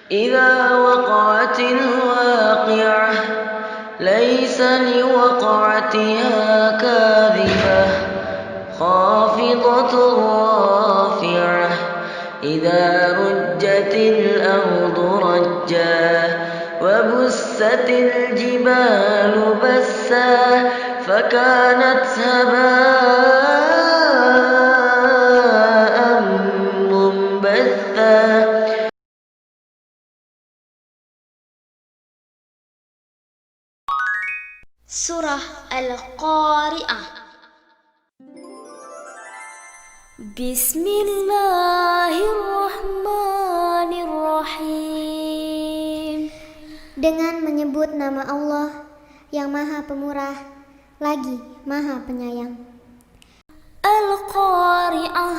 إذا وقعت الواقعة ليس لوقعتها كاذبة خافضة رافعة إذا رجت الأرض رجا وبست الجبال بسا فكانت هباء منبثا. Surah Al-Qari'ah. Bismillahirrahmanirrahim. Dengan menyebut nama Allah yang Maha Pemurah lagi Maha Penyayang. Al-Qari'ah.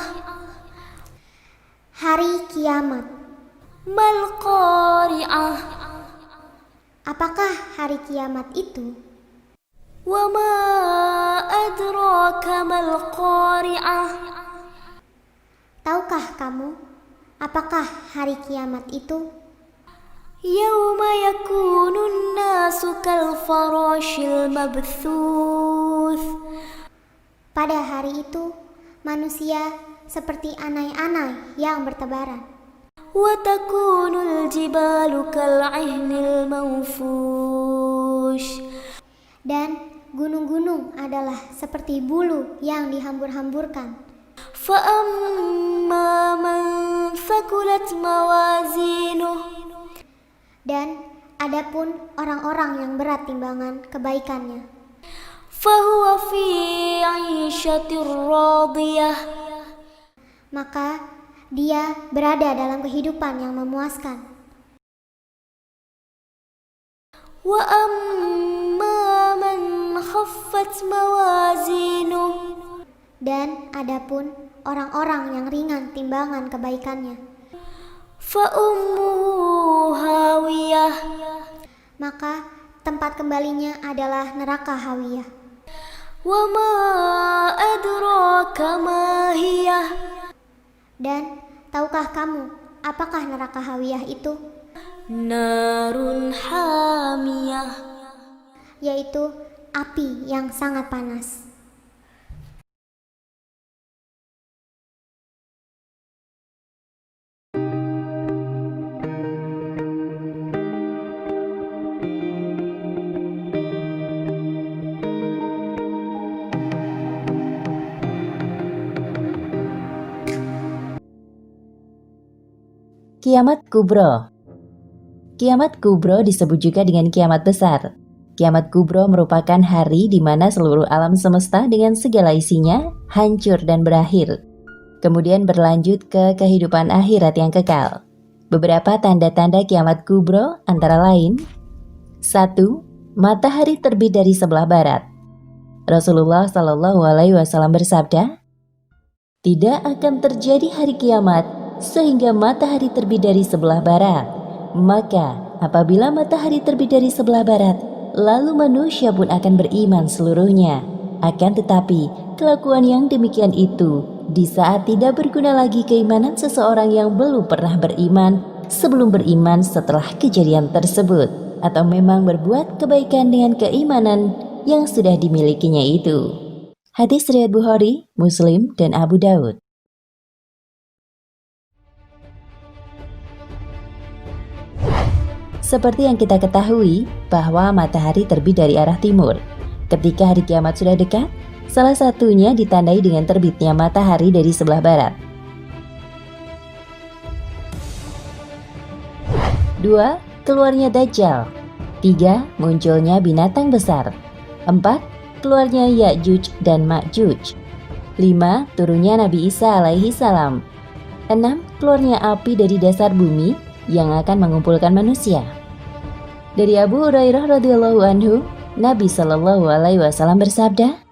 Hari kiamat. Mal-Qari'ah. Apakah hari kiamat itu? Wa ma adraka mal-Qari'ah. Tahukah kamu apakah hari kiamat itu? Yawma yakunun nasu kal-farashil mabthuth. Pada hari itu manusia seperti anai-anai yang bertebaran. Wa takunul jibalu kal-'ihnil manfush. Dan gunung-gunung adalah seperti bulu yang dihambur-hamburkan. Fa amma man thaqulat mawazinuh. Dan adapun orang-orang yang berat timbangan kebaikannya, fahuwa fi 'ishatir radiyah. maka dia berada dalam kehidupan yang memuaskan. Wa amma man khaffat mawazinuh. Dan adapun orang-orang yang ringan timbangan kebaikannya, fa ummuhu hawiyah. maka tempat kembalinya adalah neraka hawiyah. Wa ma adraka ma hiyah. Dan tahukah kamu apakah neraka hawiyah itu? Narun hamiyah. Yaitu api yang sangat panas. Kiamat Kubro. Kiamat Kubro disebut juga dengan kiamat besar. Kiamat Kubro merupakan hari di mana seluruh alam semesta dengan segala isinya hancur dan berakhir. Kemudian berlanjut ke kehidupan akhirat yang kekal. Beberapa tanda-tanda kiamat Kubro antara lain: 1. Matahari terbit dari sebelah barat. Rasulullah SAW bersabda, "Tidak akan terjadi hari kiamat sehingga matahari terbit dari sebelah barat. Maka apabila matahari terbit dari sebelah barat, lalu manusia pun akan beriman seluruhnya. Akan tetapi kelakuan yang demikian itu di saat tidak berguna lagi keimanan seseorang yang belum pernah beriman sebelum beriman setelah kejadian tersebut, atau memang berbuat kebaikan dengan keimanan yang sudah dimilikinya itu." Hadis riwayat Bukhari, Muslim, dan Abu Daud. Seperti yang kita ketahui bahwa matahari terbit dari arah timur. Ketika hari kiamat sudah dekat, salah satunya ditandai dengan terbitnya matahari dari sebelah barat. 2. Keluarnya Dajjal. 3. Munculnya binatang besar. 4. Keluarnya Ya'juj dan Ma'juj. 5. Turunnya Nabi Isa alaihi salam. 6. Keluarnya api dari dasar bumi yang akan mengumpulkan manusia. Dari Abu Hurairah radhiyallahu anhu, Nabi Shallallahu alaihi wasallam bersabda,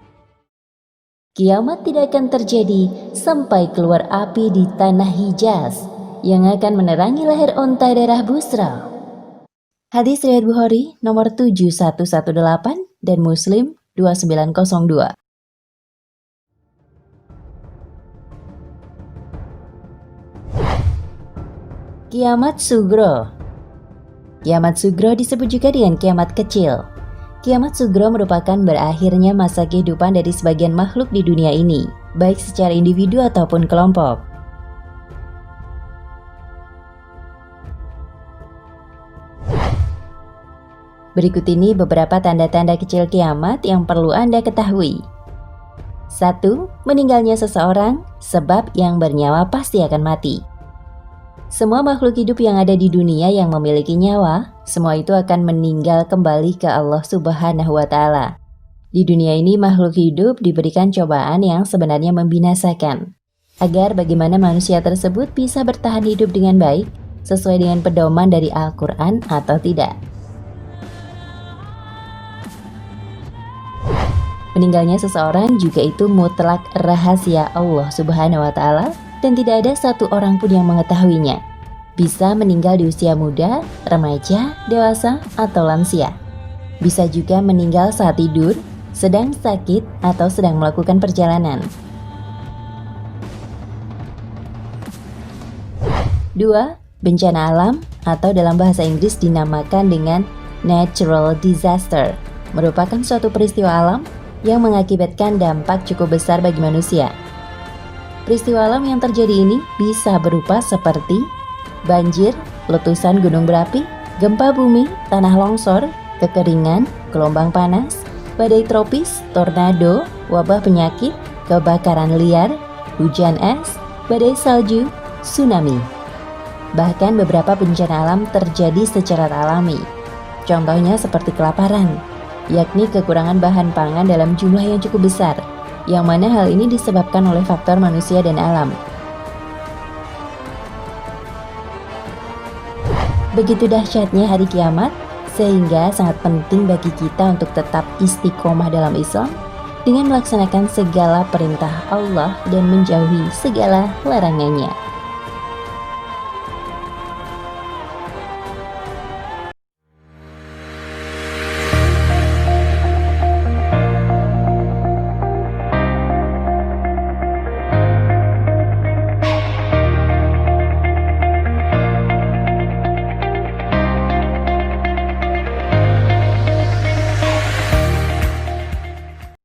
kiamat tidak akan terjadi sampai keluar api di tanah Hijaz yang akan menerangi leher unta darah Busra. Hadis riwayat Bukhari nomor 7118 dan Muslim 2902. Kiamat Sugro. Kiamat Sugro disebut juga dengan kiamat kecil. Kiamat Sugro merupakan berakhirnya masa kehidupan dari sebagian makhluk di dunia ini, baik secara individu ataupun kelompok. Berikut ini beberapa tanda-tanda kecil kiamat yang perlu Anda ketahui. 1. Meninggalnya seseorang, sebab yang bernyawa pasti akan mati. Semua makhluk hidup yang ada di dunia yang memiliki nyawa, semua itu akan meninggal kembali ke Allah Subhanahu wa Ta'ala. Di dunia ini makhluk hidup diberikan cobaan yang sebenarnya membinasakan, agar bagaimana manusia tersebut bisa bertahan hidup dengan baik sesuai dengan pedoman dari Al-Quran atau tidak. Meninggalnya seseorang juga itu mutlak rahasia Allah Subhanahu wa Ta'ala dan tidak ada satu orang pun yang mengetahuinya. Bisa meninggal di usia muda, remaja, dewasa, atau lansia. Bisa juga meninggal saat tidur, sedang sakit, atau sedang melakukan perjalanan. 2. Bencana alam atau dalam bahasa Inggris dinamakan dengan natural disaster, merupakan suatu peristiwa alam yang mengakibatkan dampak cukup besar bagi manusia. Peristiwa alam yang terjadi ini bisa berupa seperti banjir, letusan gunung berapi, gempa bumi, tanah longsor, kekeringan, gelombang panas, badai tropis, tornado, wabah penyakit, kebakaran liar, hujan es, badai salju, tsunami. Bahkan beberapa bencana alam terjadi secara alami. Contohnya seperti kelaparan, yakni kekurangan bahan pangan dalam jumlah yang cukup besar, yang mana hal ini disebabkan oleh faktor manusia dan alam. Begitu dahsyatnya hari kiamat, sehingga sangat penting bagi kita untuk tetap istiqomah dalam Islam dengan melaksanakan segala perintah Allah dan menjauhi segala larangannya.